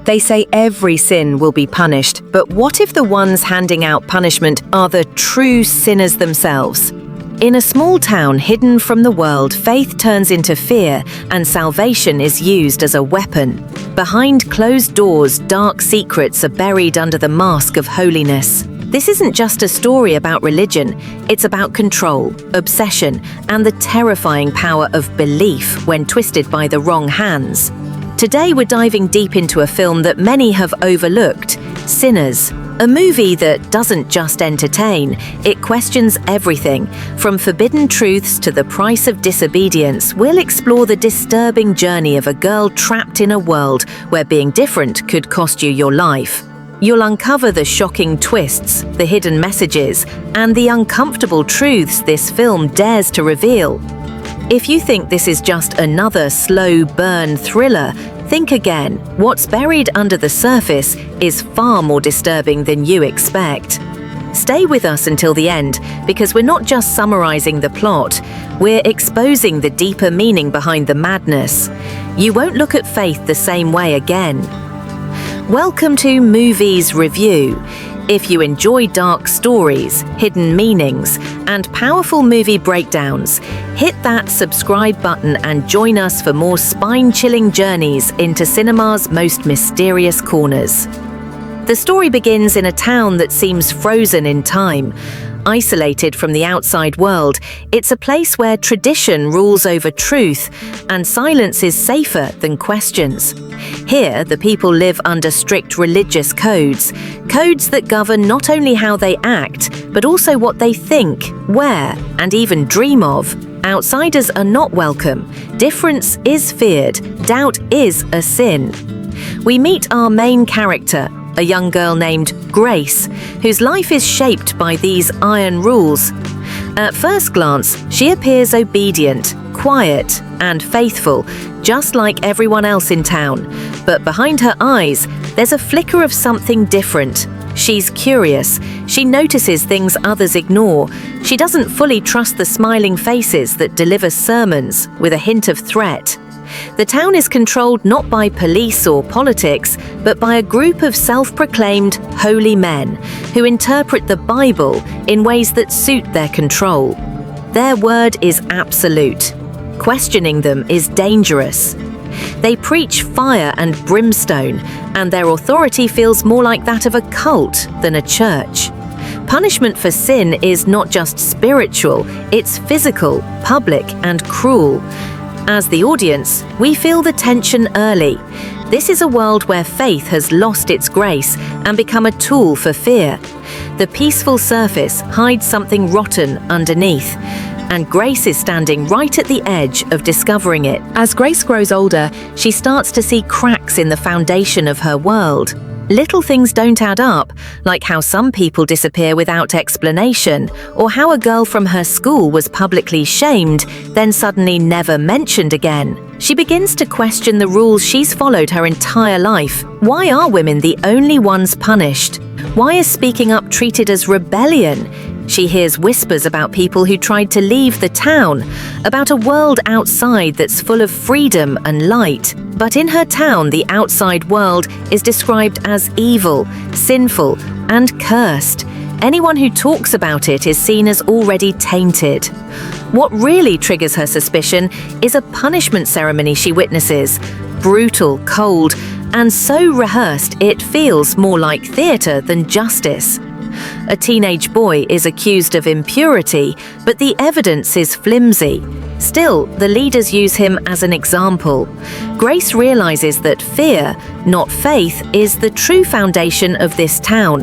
They say every sin will be punished, but what if the ones handing out punishment are the true sinners themselves? In a small town hidden from the world, faith turns into fear and salvation is used as a weapon. Behind closed doors, dark secrets are buried under the mask of holiness. This isn't just a story about religion, it's about control, obsession, and the terrifying power of belief when twisted by the wrong hands. Today we're diving deep into a film that many have overlooked, Sinners. A movie that doesn't just entertain, it questions everything. From forbidden truths to the price of disobedience, we'll explore the disturbing journey of a girl trapped in a world where being different could cost you your life. You'll uncover the shocking twists, the hidden messages, and the uncomfortable truths this film dares to reveal. If you think this is just another slow burn thriller, think again. What's buried under the surface is far more disturbing than you expect. Stay with us until the end, because we're not just summarizing the plot, we're exposing the deeper meaning behind the madness. You won't look at faith the same way again. Welcome to Movies Review. If you enjoy dark stories, hidden meanings, and powerful movie breakdowns, hit that subscribe button and join us for more spine-chilling journeys into cinema's most mysterious corners. The story begins in a town that seems frozen in time. Isolated from the outside world, it's a place where tradition rules over truth and silence is safer than questions. Here, the people live under strict religious codes that govern not only how they act, but also what they think, wear, and even dream of. Outsiders are not welcome. Difference is feared. Doubt is a sin. We meet our main character, a young girl named Grace, whose life is shaped by these iron rules. At first glance, she appears obedient, quiet, and faithful, just like everyone else in town. But behind her eyes, there's a flicker of something different. She's curious. She notices things others ignore. She doesn't fully trust the smiling faces that deliver sermons with a hint of threat. The town is controlled not by police or politics, but by a group of self-proclaimed holy men who interpret the Bible in ways that suit their control. Their word is absolute. Questioning them is dangerous. They preach fire and brimstone, and their authority feels more like that of a cult than a church. Punishment for sin is not just spiritual, it's physical, public, and cruel. As the audience, we feel the tension early. This is a world where faith has lost its grace and become a tool for fear. The peaceful surface hides something rotten underneath, and Grace is standing right at the edge of discovering it. As Grace grows older, she starts to see cracks in the foundation of her world. Little things don't add up, like how some people disappear without explanation, or how a girl from her school was publicly shamed, then suddenly never mentioned again. She begins to question the rules she's followed her entire life. Why are women the only ones punished? Why is speaking up treated as rebellion? She hears whispers about people who tried to leave the town, about a world outside that's full of freedom and light. But in her town, the outside world is described as evil, sinful, and cursed. Anyone who talks about it is seen as already tainted. What really triggers her suspicion is a punishment ceremony she witnesses. Brutal, cold, and so rehearsed it feels more like theatre than justice. A teenage boy is accused of impurity, but the evidence is flimsy. Still, the leaders use him as an example. Grace realizes that fear, not faith, is the true foundation of this town.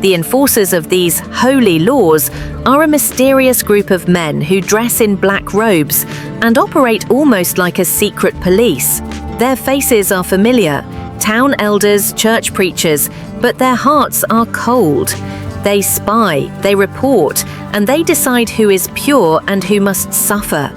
The enforcers of these holy laws are a mysterious group of men who dress in black robes and operate almost like a secret police. Their faces are familiar, town elders, church preachers, but their hearts are cold. They spy, they report, and they decide who is pure and who must suffer.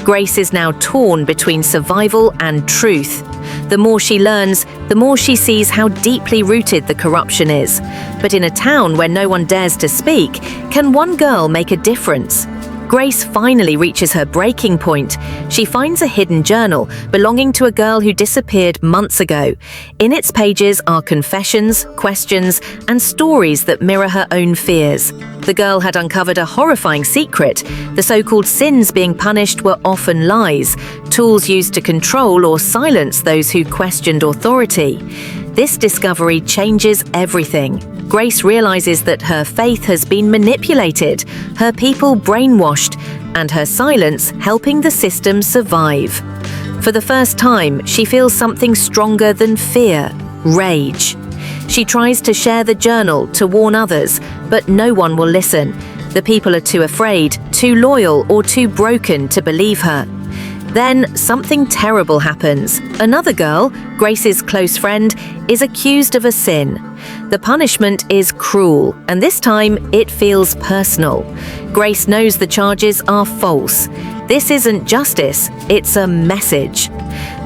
Grace is now torn between survival and truth. The more she learns, the more she sees how deeply rooted the corruption is. But in a town where no one dares to speak, can one girl make a difference? Grace finally reaches her breaking point. She finds a hidden journal belonging to a girl who disappeared months ago. In its pages are confessions, questions, and stories that mirror her own fears. The girl had uncovered a horrifying secret. The so-called sins being punished were often lies, tools used to control or silence those who questioned authority. This discovery changes everything. Grace realizes that her faith has been manipulated, her people brainwashed, and her silence helping the system survive. For the first time, she feels something stronger than fear: rage. She tries to share the journal to warn others, but no one will listen. The people are too afraid, too loyal, or too broken to believe her. Then something terrible happens. Another girl, Grace's close friend, is accused of a sin. The punishment is cruel, and this time it feels personal. Grace knows the charges are false. This isn't justice, it's a message.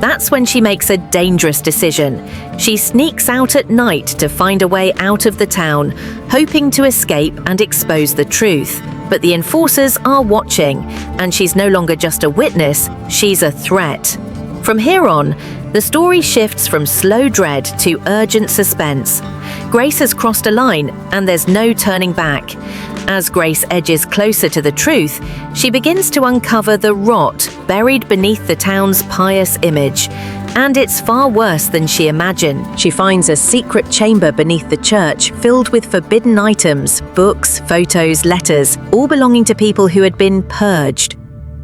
That's when she makes a dangerous decision. She sneaks out at night to find a way out of the town, hoping to escape and expose the truth. But the enforcers are watching, and she's no longer just a witness, she's a threat. From here on, the story shifts from slow dread to urgent suspense. Grace has crossed a line, and there's no turning back. As Grace edges closer to the truth, she begins to uncover the rot buried beneath the town's pious image. And it's far worse than she imagined. She finds a secret chamber beneath the church filled with forbidden items, books, photos, letters, all belonging to people who had been purged.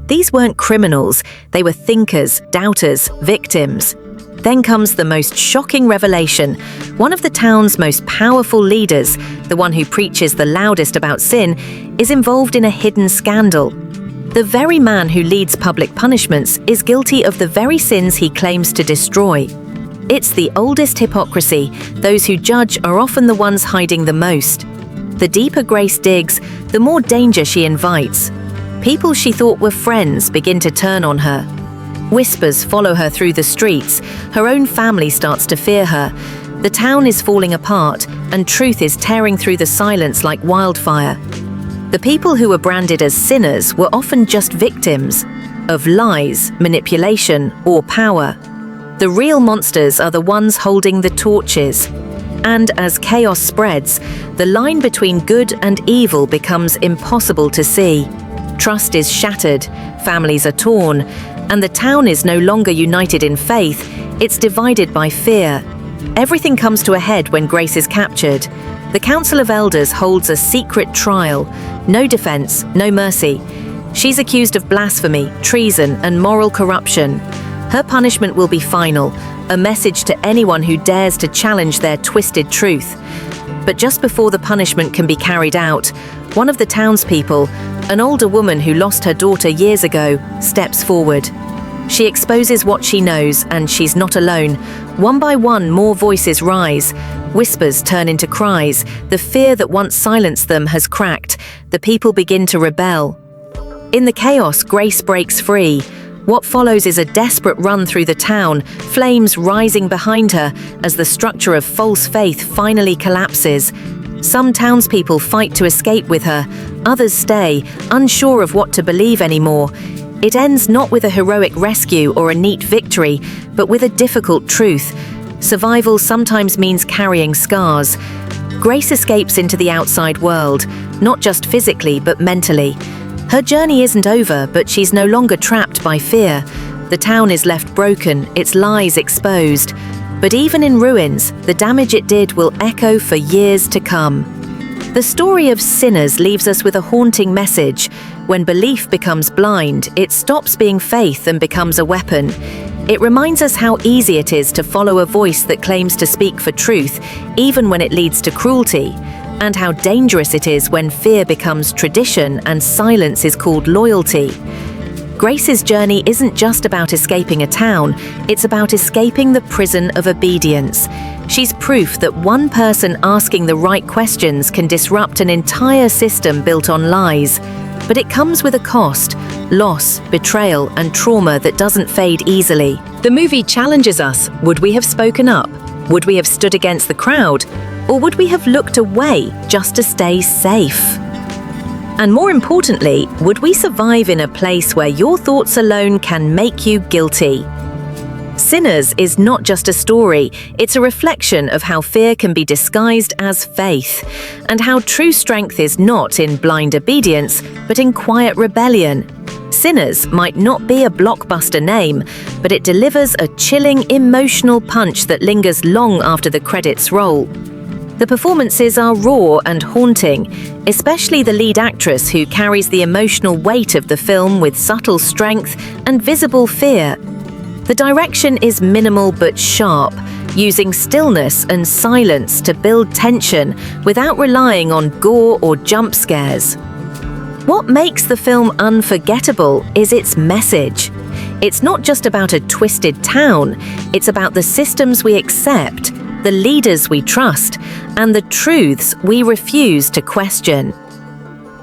These weren't criminals, they were thinkers, doubters, victims. Then comes the most shocking revelation. One of the town's most powerful leaders, the one who preaches the loudest about sin, is involved in a hidden scandal. The very man who leads public punishments is guilty of the very sins he claims to destroy. It's the oldest hypocrisy. Those who judge are often the ones hiding the most. The deeper Grace digs, the more danger she invites. People she thought were friends begin to turn on her. Whispers follow her through the streets. Her own family starts to fear her. The town is falling apart, and truth is tearing through the silence like wildfire. The people who were branded as sinners were often just victims of lies, manipulation, or power. The real monsters are the ones holding the torches. And as chaos spreads, the line between good and evil becomes impossible to see. Trust is shattered, families are torn, and the town is no longer united in faith, it's divided by fear. Everything comes to a head when Grace is captured. The Council of Elders holds a secret trial. No defense, no mercy. She's accused of blasphemy, treason, and moral corruption. Her punishment will be final, a message to anyone who dares to challenge their twisted truth. But just before the punishment can be carried out, one of the townspeople, an older woman who lost her daughter years ago, steps forward. She exposes what she knows, and she's not alone. One by one, more voices rise. Whispers turn into cries. The fear that once silenced them has cracked. The people begin to rebel. In the chaos, Grace breaks free. What follows is a desperate run through the town, flames rising behind her as the structure of false faith finally collapses. Some townspeople fight to escape with her. Others stay, unsure of what to believe anymore. It ends not with a heroic rescue or a neat victory, but with a difficult truth. Survival sometimes means carrying scars. Grace escapes into the outside world, not just physically but mentally. Her journey isn't over, but she's no longer trapped by fear. The town is left broken, its lies exposed. But even in ruins, the damage it did will echo for years to come. The story of sinners leaves us with a haunting message. When belief becomes blind, it stops being faith and becomes a weapon. It reminds us how easy it is to follow a voice that claims to speak for truth, even when it leads to cruelty, and how dangerous it is when fear becomes tradition and silence is called loyalty. Grace's journey isn't just about escaping a town, it's about escaping the prison of obedience. She's proof that one person asking the right questions can disrupt an entire system built on lies. But it comes with a cost: loss, betrayal, and trauma that doesn't fade easily. The movie challenges us. Would we have spoken up? Would we have stood against the crowd? Or would we have looked away just to stay safe? And more importantly, would we survive in a place where your thoughts alone can make you guilty? Sinners is not just a story, it's a reflection of how fear can be disguised as faith, and how true strength is not in blind obedience, but in quiet rebellion. Sinners might not be a blockbuster name, but it delivers a chilling emotional punch that lingers long after the credits roll. The performances are raw and haunting, especially the lead actress who carries the emotional weight of the film with subtle strength and visible fear. The direction is minimal but sharp, using stillness and silence to build tension without relying on gore or jump scares. What makes the film unforgettable is its message. It's not just about a twisted town, it's about the systems we accept, the leaders we trust, and the truths we refuse to question.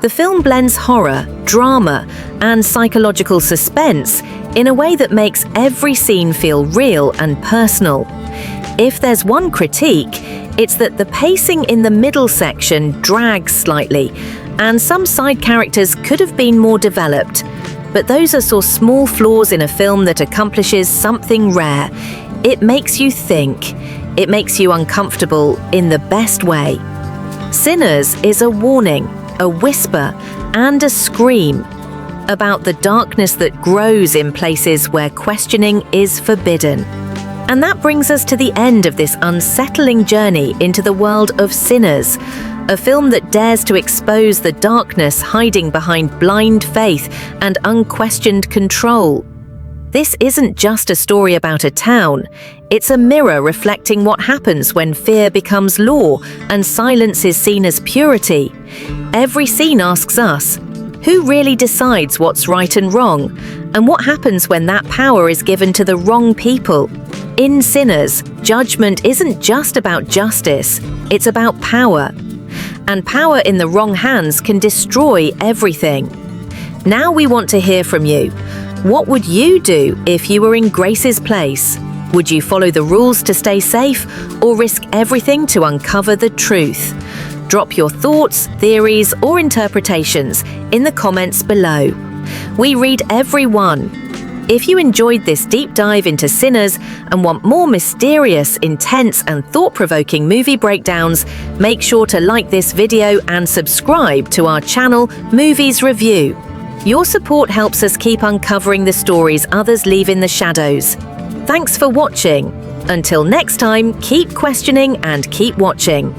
The film blends horror, drama, and psychological suspense in a way that makes every scene feel real and personal. If there's one critique, it's that the pacing in the middle section drags slightly, and some side characters could have been more developed. But those are so small flaws in a film that accomplishes something rare. It makes you think. It makes you uncomfortable in the best way. Sinners is a warning, a whisper, and a scream about the darkness that grows in places where questioning is forbidden. And that brings us to the end of this unsettling journey into the world of Sinners, a film that dares to expose the darkness hiding behind blind faith and unquestioned control. This isn't just a story about a town, it's a mirror reflecting what happens when fear becomes law and silence is seen as purity. Every scene asks us, who really decides what's right and wrong? And what happens when that power is given to the wrong people? In Sinners, judgment isn't just about justice, it's about power. And power in the wrong hands can destroy everything. Now we want to hear from you. What would you do if you were in Grace's place? Would you follow the rules to stay safe or risk everything to uncover the truth? Drop your thoughts, theories, or interpretations in the comments below. We read every one. If you enjoyed this deep dive into Sinners and want more mysterious, intense, and thought-provoking movie breakdowns, make sure to like this video and subscribe to our channel, Movies Review. Your support helps us keep uncovering the stories others leave in the shadows. Thanks for watching. Until next time, keep questioning and keep watching.